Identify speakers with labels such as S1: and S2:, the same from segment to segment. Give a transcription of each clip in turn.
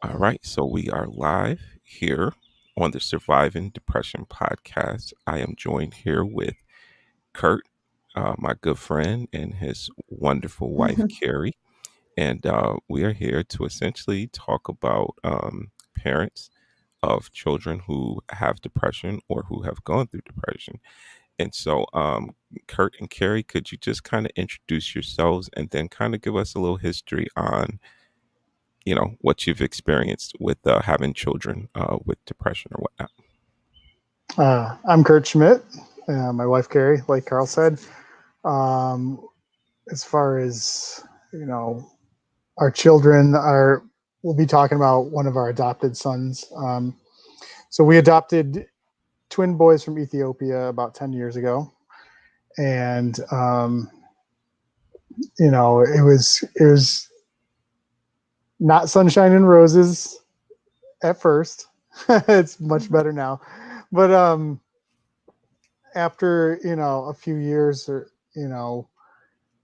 S1: All right, so we are live here on the Surviving Depression podcast. I am joined here with Kurt, my good friend, and his wonderful wife, Carrie. And we are here to essentially talk about parents of children who have depression or who have gone through depression. And so, Kurt and Carrie, could you just kind of introduce yourselves and then kind of give us a little history on what you've experienced with having children with depression or whatnot.
S2: I'm Kurt Schmidt. My wife Carrie, like Carl said. Um, as far as our children are, we'll be talking about one of our adopted sons. So we adopted twin boys from Ethiopia about 10 years ago, and it was not sunshine and roses at first. It's much better now, but after a few years, or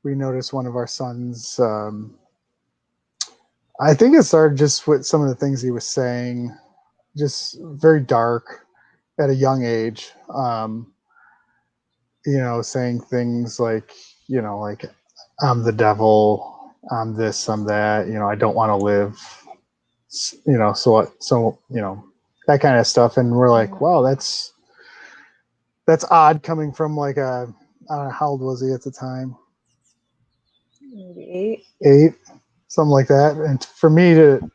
S2: we noticed one of our sons. I think it started just with some of the things he was saying, just very dark at a young age. Saying things like I'm the devil, I'm this, I'm that. I don't want to live. So what? So that kind of stuff, and we're like, wow, that's odd coming from like a. I don't know, how old was he at the time?
S3: Maybe
S2: 8, something like that. And for me to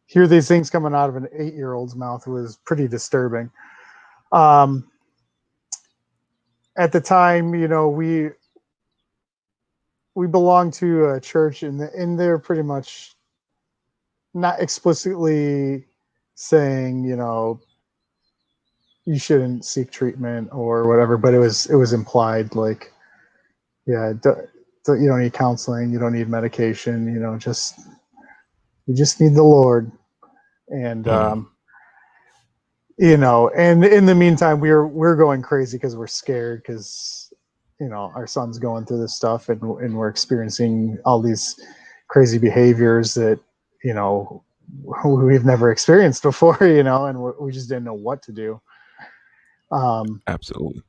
S2: hear these things coming out of an 8-year-old's mouth was pretty disturbing. At the time, we belonged to a church, and they're pretty much not explicitly saying, you shouldn't seek treatment or whatever, but it was implied, like, yeah, you don't need counseling, you don't need medication, you just need the Lord. And and in the meantime, we're going crazy because we're scared, because our son's going through this stuff, and we're experiencing all these crazy behaviors that we've never experienced before, and we just didn't know what to do.
S1: Absolutely.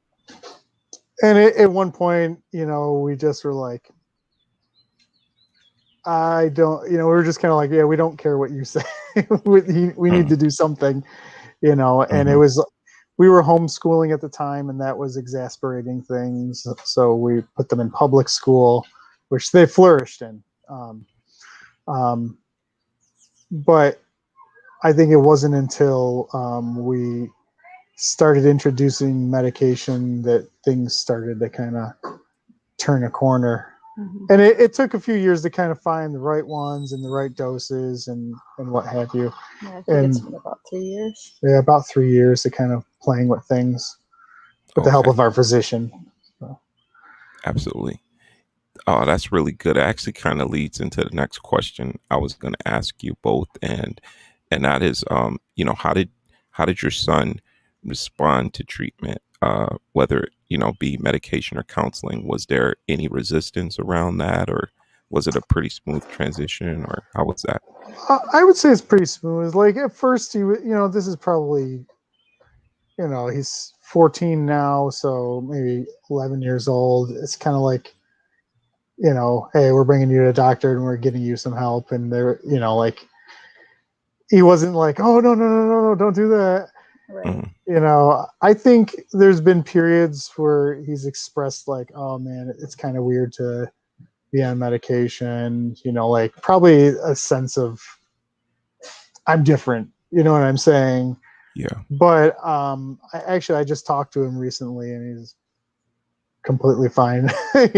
S2: And at one point, we just were like, I don't, we were just kind of like, yeah, we don't care what you say. we need to do something, and it was, we were homeschooling at the time, and that was exasperating things. So we put them in public school, which they flourished in. But I think it wasn't until we started introducing medication that things started to kind of turn a corner. And it took a few years to kind of find the right ones and the right doses and what have you.
S3: Yeah, I think
S2: And
S3: it's been about 3 years.
S2: Yeah, about 3 years to kind of playing with things with the help of our physician. So.
S1: Absolutely. Oh, that's really good. It actually kind of leads into the next question I was going to ask you both, and that is, how did your son respond to treatment? Whether be medication or counseling, was there any resistance around that, or was it a pretty smooth transition, or how was that?
S2: I would say it's pretty smooth. Like at first, this is probably, he's 14 now, so maybe 11 years old. It's kind of like, hey, we're bringing you to a doctor and we're getting you some help. And they're, like, he wasn't like, oh, no, don't do that.
S3: Right.
S2: I think there's been periods where he's expressed like, oh man, it's kind of weird to be on medication, like probably a sense of I'm different, you know what I'm saying?
S1: Yeah.
S2: But I just talked to him recently, and he's completely fine. Like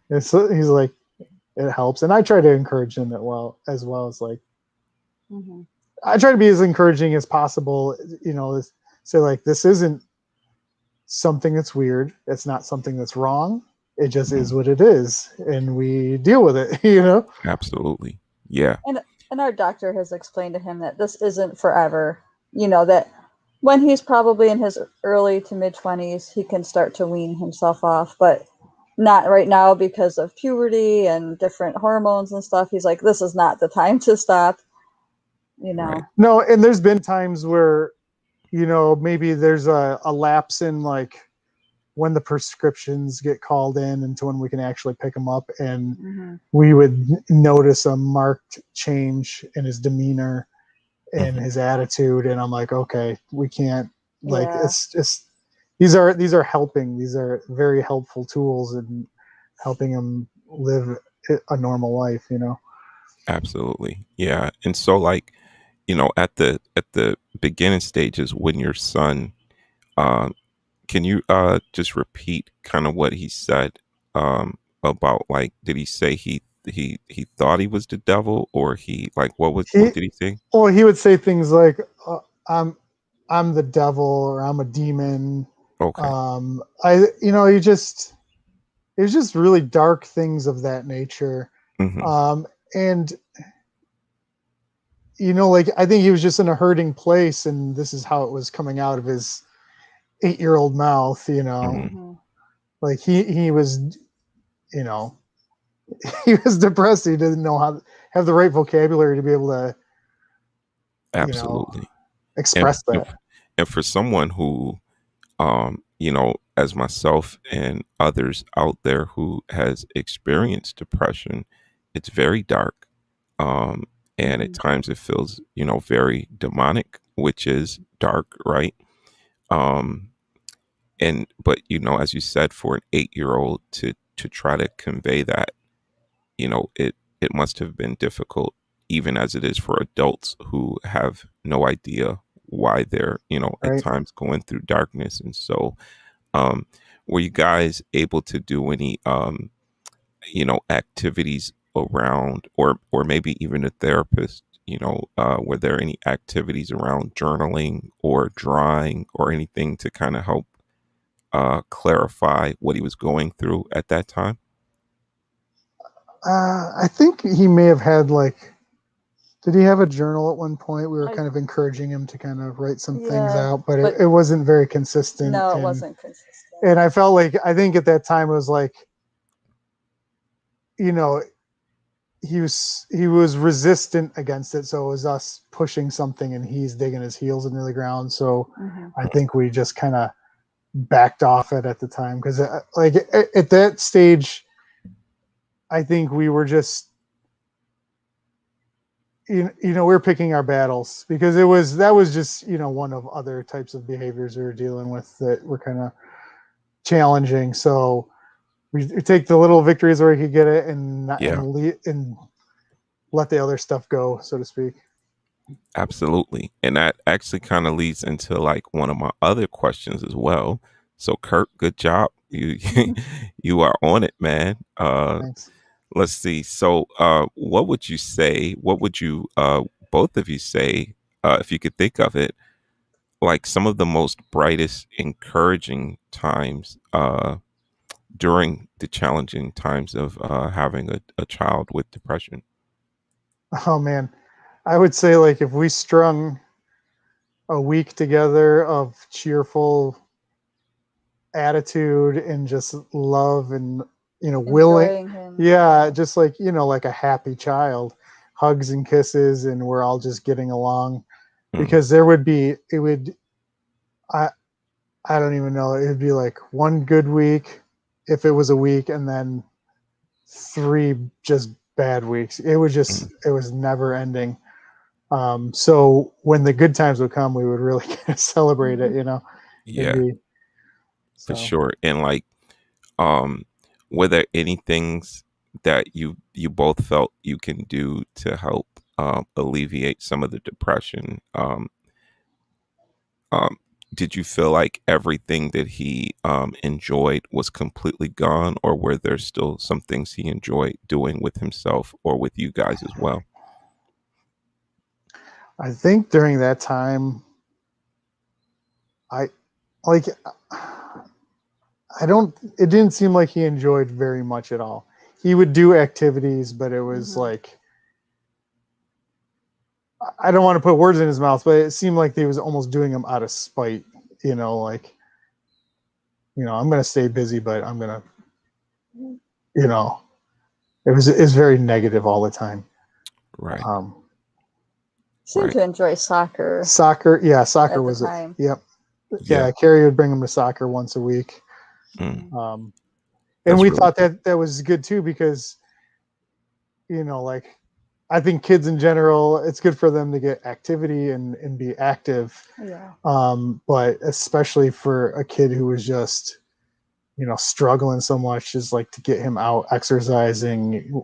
S2: he's like, it helps, and I try to encourage him as well as like, I try to be as encouraging as possible. Say like, this isn't something that's weird. It's not something that's wrong. It just is what it is, and we deal with it.
S1: Absolutely. Yeah.
S3: And our doctor has explained to him that this isn't forever. That when he's probably in his early to mid 20s, he can start to wean himself off, but not right now because of puberty and different hormones and stuff. He's like, this is not the time to stop. you
S1: Right.
S3: know.
S2: No, and there's been times where, maybe there's a lapse in like when the prescriptions get called in and to when we can actually pick them up, and
S3: Mm-hmm.
S2: we would notice a marked change in his demeanor and
S1: Mhm.
S2: his attitude, and I'm like, okay, we can't, like,
S3: Yeah.
S2: it's just, these are helping, these are very helpful tools in helping him live a normal life.
S1: Absolutely. Yeah. And so like, at the beginning stages when your son um can you just repeat kind of what he said about like did he say he thought he was the devil, or he like what
S2: he
S1: did he say?
S2: he would say things like, i'm I'm the devil, or I'm a demon.
S1: Okay.
S2: He just, it was just really dark things of that nature.
S1: Mhm.
S2: And like, I think he was just in a hurting place, and this is how it was coming out of his 8-year-old mouth.
S1: Mhm.
S3: Mm-hmm.
S2: Like, he was, you know he was depressed. He didn't know how to have the right vocabulary to be able to, you know
S1: Absolutely. And
S2: express that.
S1: and for someone who as myself and others out there who has experienced depression, it's very dark. Um, and at
S3: Mm-hmm.
S1: times it feels, very demonic, which is dark, right? Um, but as you said, for an 8-year old to try to convey that, it must have been difficult, even as it is for adults who have no idea why they're, at
S2: Right.
S1: times going through darkness. And so, um, were you guys able to do any, activities around, or maybe even a therapist? Were there any activities around journaling or drawing or anything to kind of help clarify what he was going through at that time?
S2: I think he may have had, like, did he have a journal at one point? We were
S3: I,
S2: kind of encouraging him to kind of write some things
S3: yeah,
S2: out, but it,
S3: but
S2: it wasn't very consistent.
S3: no, it
S2: and
S3: wasn't consistent.
S2: and I felt like, I think at that time it was like, you know he was resistant against it, so it was us pushing something and he's digging his heels into the ground. So
S3: Mm-hmm.
S2: I think we just kind of backed off it at the time, because, like, at that stage, I think we were just, we were picking our battles, because that was just, one of other types of behaviors we were dealing with that were kind of challenging. So we take the little victories where we could get it,
S1: Yeah.
S2: and let the other stuff go, so to speak.
S1: Absolutely. And that actually kind of leads into like one of my other questions as well. So Kurt, good job. You you are on it, man.
S2: Thanks.
S1: Let's see. So what would you say? What would you both of you say, if you could think of it, like some of the most brightest encouraging times during the challenging times of having a child with depression?
S2: Oh man, I would say, like, if we strung a week together of cheerful attitude and just love, and, willing,
S3: Enjoying him.
S2: yeah, just like, like a happy child, hugs and kisses, and we're all just getting along.
S1: Mhm.
S2: Because it would, I I don't even know, it would be like one good week, if it was a week, and then three just bad weeks.
S1: Mhm.
S2: It was never ending. So when the good times would come, we would really kind of celebrate it. It'd
S1: Yeah,
S2: be
S1: for
S2: so.
S1: sure. And like, um, were there any things that you both felt you can do to help alleviate some of the depression? Um, did you feel like everything that he enjoyed was completely gone, or were there still some things he enjoyed doing with himself or with you guys as well?
S2: I think during that time, I like. I don't. It didn't seem like he enjoyed very much at all. He would do activities, but it was
S3: Mm-hmm.
S2: like, I don't want to put words in his mouth, but it seemed like he was almost doing them out of spite. Like, I'm gonna stay busy, but I'm gonna, you know, it was very negative all the time.
S1: Right.
S2: Um,
S3: Seemed to enjoy soccer
S2: Soccer
S3: at the
S2: was it.
S3: time.
S2: Yep.
S1: Yeah.
S2: Yeah, Carrie would bring him to soccer once a week.
S1: Mm.
S2: And
S1: That's
S2: we
S1: really
S2: thought that was good too, because like, I think kids in general, it's good for them to get activity and be active.
S3: Yeah.
S2: But especially for a kid who was just, struggling so much, is like to get him out exercising,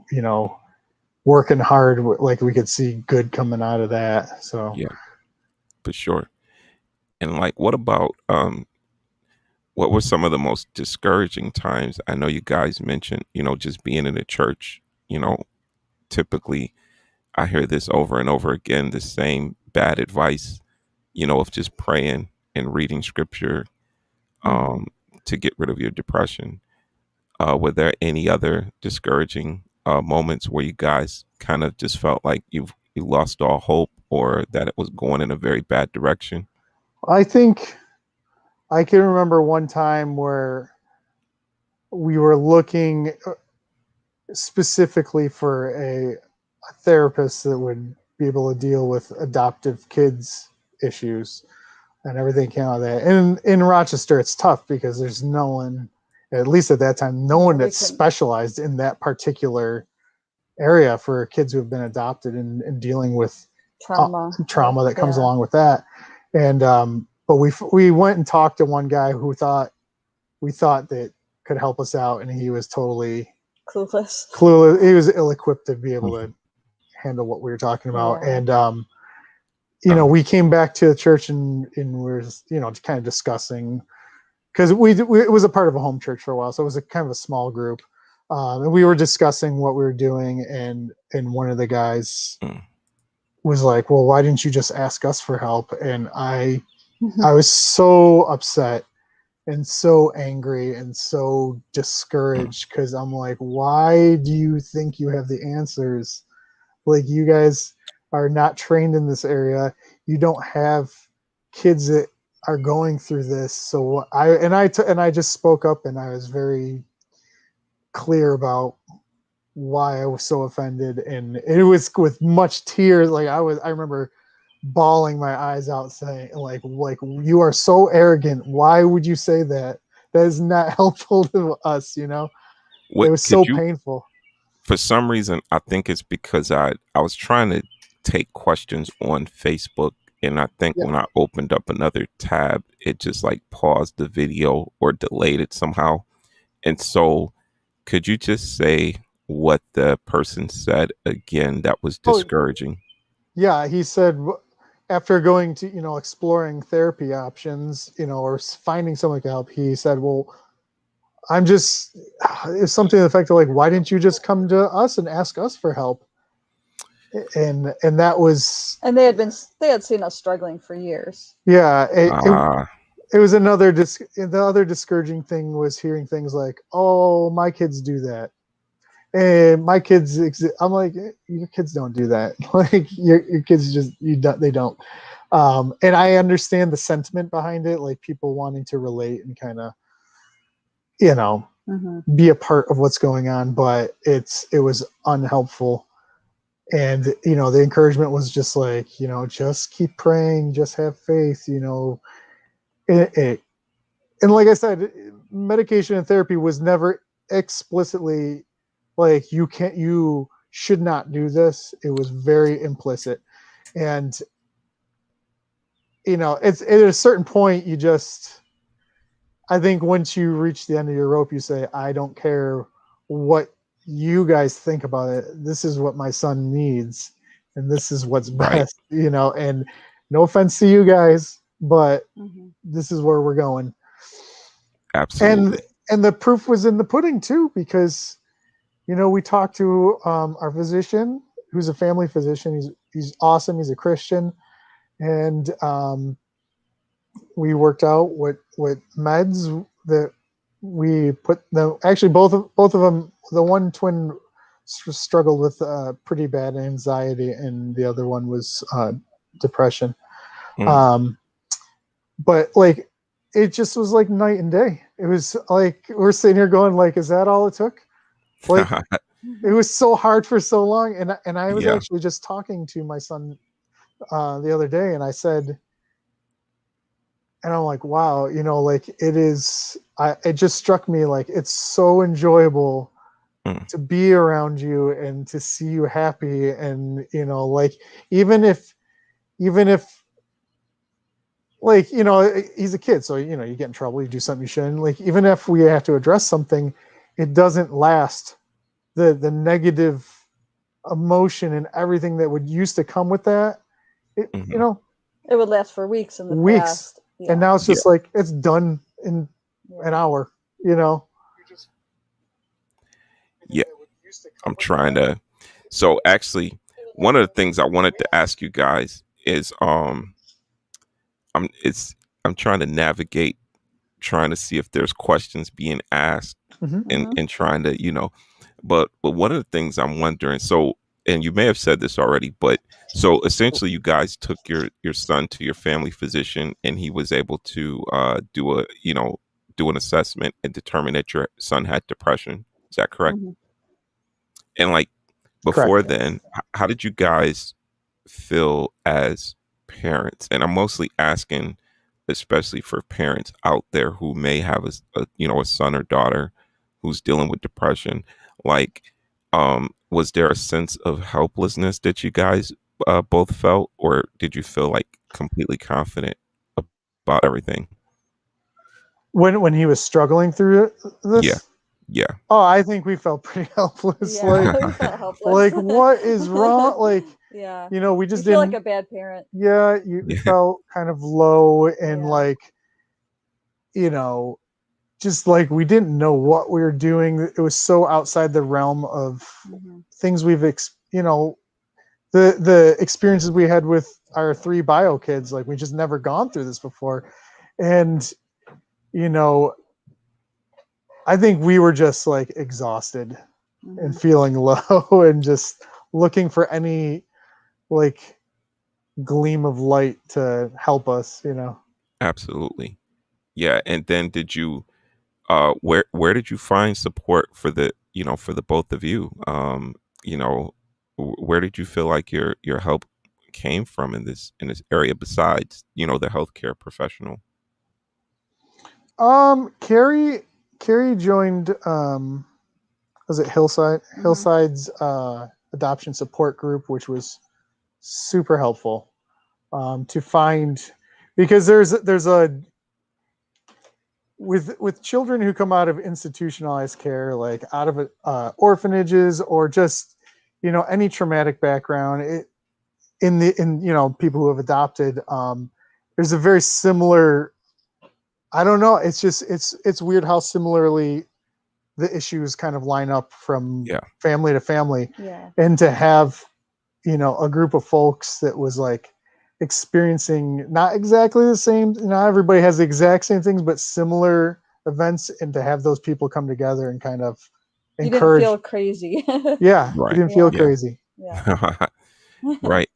S2: working hard, like we could see good coming out of that. So
S1: yeah, for sure. And like, what about what were some of the most discouraging times? I know you guys mentioned, just being in a church, typically I hear this over and over again, the same bad advice, of just praying and reading scripture
S3: Mhm.
S1: to get rid of your depression. Were there any other discouraging moments where you guys kind of just felt like you lost all hope, or that it was going in a very bad direction?
S2: I think I can remember one time where we were looking specifically for a therapist that would be able to deal with adoptive kids issues, and everything came out of that. And in Rochester, it's tough because there's no one, at least at that time, no
S3: Yeah,
S2: one
S3: we
S2: that's
S3: couldn't.
S2: specialized in that particular area for kids who have been adopted, and dealing with trauma that comes
S3: Yeah.
S2: along with that. And but we went and talked to one guy who we thought that could help us out, and he was totally
S3: Clueless.
S2: He was ill-equipped to be able to
S1: Mhm.
S2: handle what we were talking about.
S3: Yeah.
S2: And
S1: Um,
S2: we came back to the church, and we were kind of discussing, because it was a part of a home church for a while, so it was a kind of a small group. And we were discussing what we were doing, and one of the guys
S1: mm,
S2: was like, well, why didn't you just ask us for help? And I was so upset and so angry and so
S1: mm,
S2: discouraged, because I'm like, why do you think you have the answers? Like, you guys are not trained in this area. You don't have kids that are going through this. So I just spoke up, and I was very clear about why I was so offended, and it was with much tears. Like, I remember bawling my eyes out, saying, like, you are so arrogant. Why would you say that? That is not helpful to us. It
S1: what
S2: was
S1: could
S2: so
S1: you?
S2: painful.
S1: For some reason, I think it's because I was trying to take questions on Facebook, and I think
S2: Yeah.
S1: when I opened up another tab, it just like paused the video or delayed it somehow. And so, could you just say what the person said again that was
S2: Oh,
S1: discouraging?
S2: yeah. He said, after going to, exploring therapy options, or finding someone to help, he said, well, I'm just, it's something to the effect of, like, why didn't you just come to us and ask us for help? And that was,
S3: And they had seen us struggling for years.
S2: yeah,
S1: Ah,
S2: it was the other discouraging thing was hearing things like, oh, my kids do that. And my kids, I'm like, your kids don't do that. Like, your kids just, they don't. And I understand the sentiment behind it, like people wanting to relate and kind of,
S3: Mm-hmm.
S2: be a part of what's going on, but it was unhelpful. And the encouragement was just like, just keep praying, just have faith. And like I said, medication and therapy was never explicitly like, you should not do this. It was very implicit. And it's at a certain point, I think once you reach the end of your rope, you say, I don't care what you guys think about it. This is what my son needs, and this is what's
S1: right.
S2: best. And no offense to you guys, but
S3: Mm-hmm.
S2: this is where we're going. And
S1: Absolutely.
S2: and the proof was in the pudding too, because we talked to our physician, who's a family physician. He's awesome. He's a Christian, and we worked out what meds that we put them. Actually, both of them. The one twin struggled with pretty bad anxiety, and the other one was depression.
S1: Mm.
S2: Um, but like, it just was like night and day. It was like, we're sitting here going, like, is that all it took? Like, it was so hard for so long, and I was
S1: Yeah.
S2: actually just talking to my son the other day, and I said, and I'm like, wow, like it is. It just struck me like it's so enjoyable
S1: Mm,
S2: to be around you and to see you happy, and like even if even if like he's a kid, so you get in trouble, you do something you shouldn't. Like even if we have to address something, it doesn't last. The negative emotion and everything that would used to come with that, it
S1: hmm
S3: It would last for weeks in the
S2: weeks,
S3: past.
S2: and
S3: Yeah.
S2: now it's
S1: Yeah,
S2: just like it's done in an
S3: Yeah.
S2: hour. You know.
S1: yeah. I'm trying to. So actually, one of the things I wanted to ask you guys is, I'm it's I'm trying to navigate, trying to see if there's questions being asked,
S2: Mm-hmm.
S1: and
S3: Mm-hmm.
S1: trying to, but one of the things I'm wondering, so, and you may have said this already, but so essentially you guys took your son to your family physician, and he was able to do an assessment and determine that your son had depression. Is that correct?
S3: Mm-hmm.
S1: And like before
S2: Correct.
S1: then, how did you guys feel as parents? And I'm mostly asking, especially for parents out there who may have a son or daughter who's dealing with depression. Like, was there a sense of helplessness that you guys both felt, or did you feel like completely confident about everything?
S2: When he was struggling through
S1: Yeah,
S2: this,
S1: yeah,
S2: oh, I think we felt pretty helpless.
S3: Yeah. We felt helpless.
S2: Like what is wrong? Like,
S3: Yeah.
S2: we
S3: You
S2: just
S3: feel like
S2: didn't.
S3: a bad parent.
S2: Yeah, you
S1: yeah,
S2: felt kind of low, and
S3: Yeah.
S2: like, you know, just like we didn't know what we were doing. It was so outside the realm of
S3: Mm-hmm.
S2: things the experiences we had with our three bio kids. Like we just never gone through this before, and you know, I think we were just like exhausted and
S3: Mm-hmm.
S2: feeling low and just looking for any like gleam of light to help us.
S1: absolutely. Yeah, and then did you where did you find support for for the both of you? You know, where did you feel like your help came from in this area besides, the healthcare professional?
S2: Carrie joined was it
S3: Mm-hmm.
S2: Hillside's adoption support group, which was super helpful to find, because there's a with children who come out of institutionalized care, like out of orphanages, or just any traumatic background, in people who have adopted, there's a very similar, I don't know, it's just it's weird how similarly the issues kind of line up from
S1: Yeah,
S2: family to family.
S3: Yeah.
S2: And to have a group of folks that was like experiencing not exactly the same, not everybody has the exact same things, but similar events, and to have those people come together and kind of
S3: You didn't
S2: encourage.
S3: feel crazy.
S2: Yeah, you
S1: right.
S2: didn't feel
S3: Yeah.
S1: Yeah.
S2: crazy.
S3: Yeah.
S1: Right.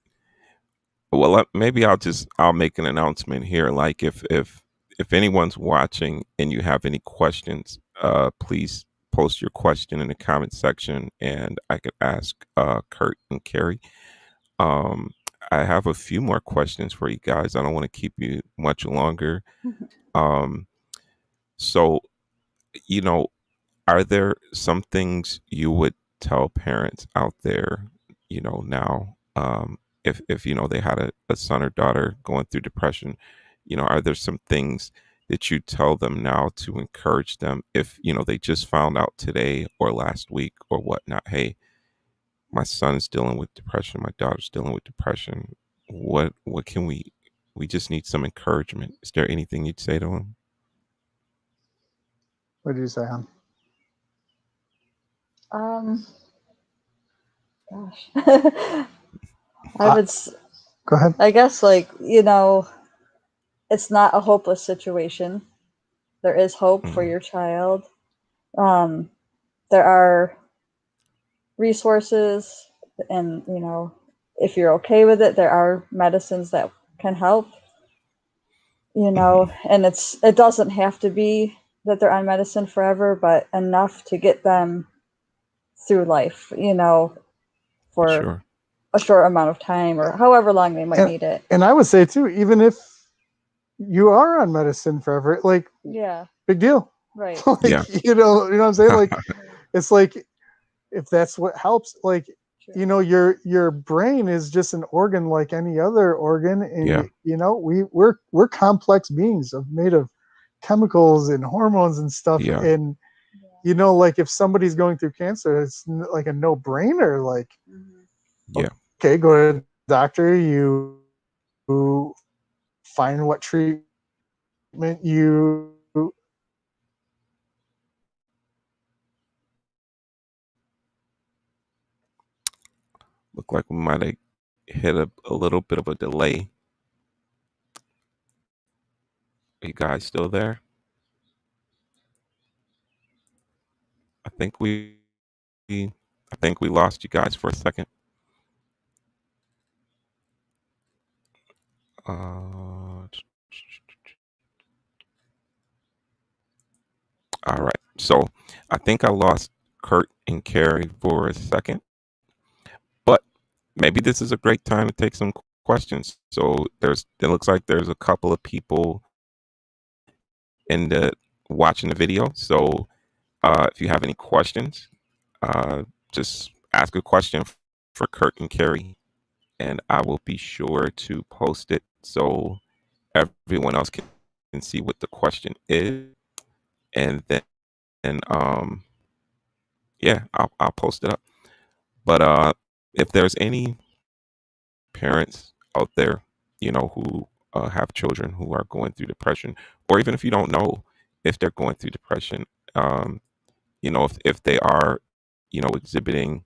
S1: Well, maybe I'll make an announcement here. Like if anyone's watching and you have any questions, please post your question in the comment section, and I could ask Kurt and Carrie. Um, I have a few more questions for you guys. I don't want to keep you much longer. Um, so you know, are there some things you would tell parents out there, now, if they had a son or daughter going through depression, are there some things that you tell them now to encourage them if, they just found out today or last week or whatnot? Hey, my son is dealing with depression, my daughter's dealing with depression. What can we just need some encouragement. Is there anything you'd say to them?
S2: What did you say, hon?
S3: um. Gosh. I
S2: uh,
S3: would.
S2: Go ahead.
S3: I guess it's not a hopeless situation. There is hope for
S1: Mhm.
S3: your child. Um. There are resources, and if you're okay with it, there are medicines that can help.
S1: Mhm.
S3: And it doesn't have to be that they're on medicine forever, but enough to get them through life, for
S1: Sure.
S3: a short amount of time or however long they might need it.
S2: And I would say too, even if you are on medicine forever, like,
S3: yeah,
S2: big deal.
S3: Right.
S2: Like,
S1: Yeah.
S2: you know what I'm saying? Like, it's like, if that's what helps, like,
S3: True.
S2: you know, your brain is just an organ like any other organ, and
S1: Yeah.
S2: you know, we're complex beings made of chemicals and hormones and stuff.
S1: Yeah.
S2: And you know, like, if somebody's going through cancer, it's like a no-brainer. Like,
S1: Yeah.
S2: okay, go to the doctor, you find what treatment you
S1: Look like we might have hit a little bit of a delay. Are you guys still there? I think we I think we lost you guys for a second. All right. So I think I lost Kurt and Carrie for a second, but maybe this is a great time to take some questions. So it looks like there's a couple of people in the watching the video. So if you have any questions, just ask a question for Kurt and Carrie, and I will be sure to post it so everyone else can see what the question is, and then yeah, I'll post it up. But if there's any parents out there, who have children who are going through depression, or even if you don't know if they're going through depression, um, if they are, exhibiting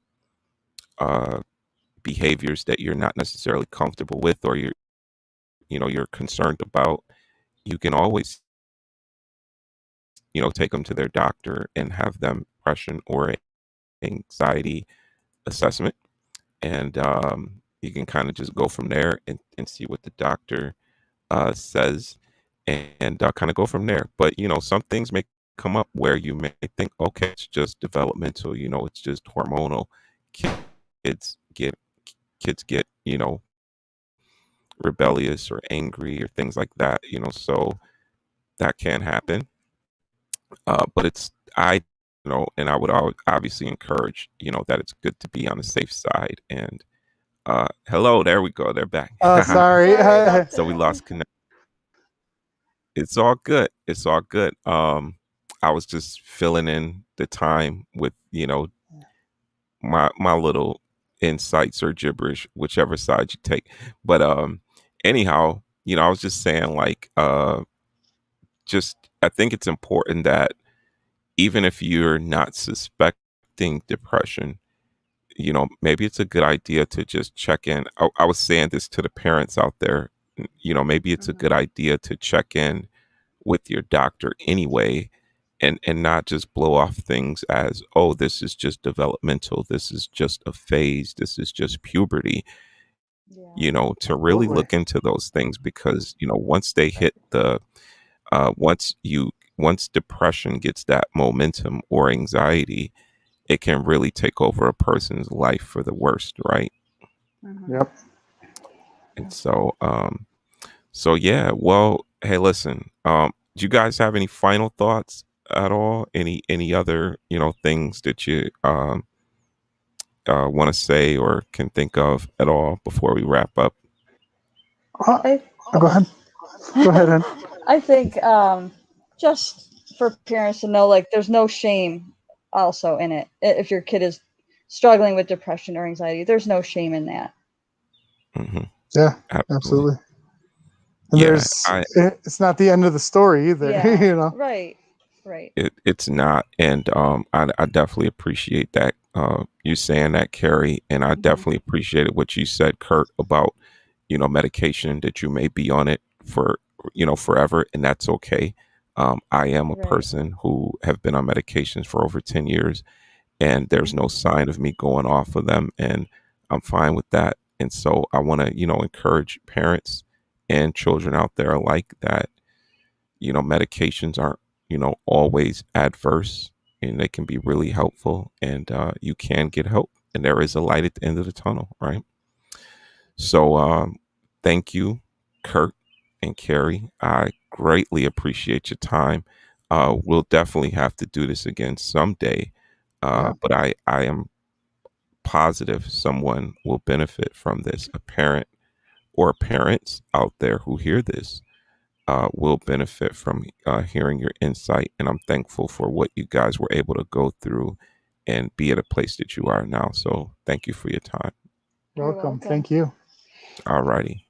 S1: uh, behaviors that you're not necessarily comfortable with, or you're concerned about, you can always, take them to their doctor and have them depression or anxiety assessment, and you can kind of just go from there and see what the doctor says, and kind of go from there. But some things may come up where you may think, okay, it's just developmental, it's just hormonal. Kids get kids get rebellious or angry or things like that, so that can happen. But it's I and I would obviously encourage that it's good to be on the safe side. And hello, there we go, they're back.
S2: sorry.
S1: So we lost connection. It's all good. It's all good. I was just filling in the time with my little insights or gibberish, whichever side you take. But anyhow, I was just saying, like, just I think it's important that even if you're not suspecting depression, maybe it's a good idea to just check in. I was saying this to the parents out there. Maybe it's a good idea to check in with your doctor anyway, and not just blow off things as, oh, this is just developmental, this is just a phase, this is just puberty. To really
S2: Absolutely.
S1: look into those things, because once they hit the once depression gets that momentum or anxiety, it can really take over a person's life for the worst, right?
S2: Yep.
S1: And so yeah, well, hey, listen, do you guys have any final thoughts at all? Any other, things that you want to say or can think of at all before we wrap up?
S3: I,
S2: Go ahead. Go ahead, Ed.
S3: I think just for parents to know, like, there's no shame also in it. If your kid is struggling with depression or anxiety, there's no shame in that.
S1: Hmm.
S2: Yeah,
S1: Absolutely.
S2: absolutely. And
S1: Yeah,
S2: it's not the end of the story either.
S3: Yeah, right.
S1: it's not, and I definitely appreciate that, you saying that, Carrie, and I definitely appreciated what you said, Kurt, about medication, that you may be on it for forever, and that's okay. I am a
S3: Right.
S1: person who have been on medications for over 10 years, and there's no sign of me going off of them, and I'm fine with that. And so I want to encourage parents and children out there alike that medications aren't always adverse, and they can be really helpful, and you can get help, and there is a light at the end of the tunnel, right? So thank you, Kurt and Carrie. I greatly appreciate your time. We'll definitely have to do this again someday.
S2: Yeah.
S1: But I am positive someone will benefit from this. A parent or parents out there who hear this will benefit from hearing your insight. And I'm thankful for what you guys were able to go through and be at a place that you are now. So thank you for your time.
S3: You're
S2: Welcome.
S3: welcome.
S2: Thank you.
S1: All righty.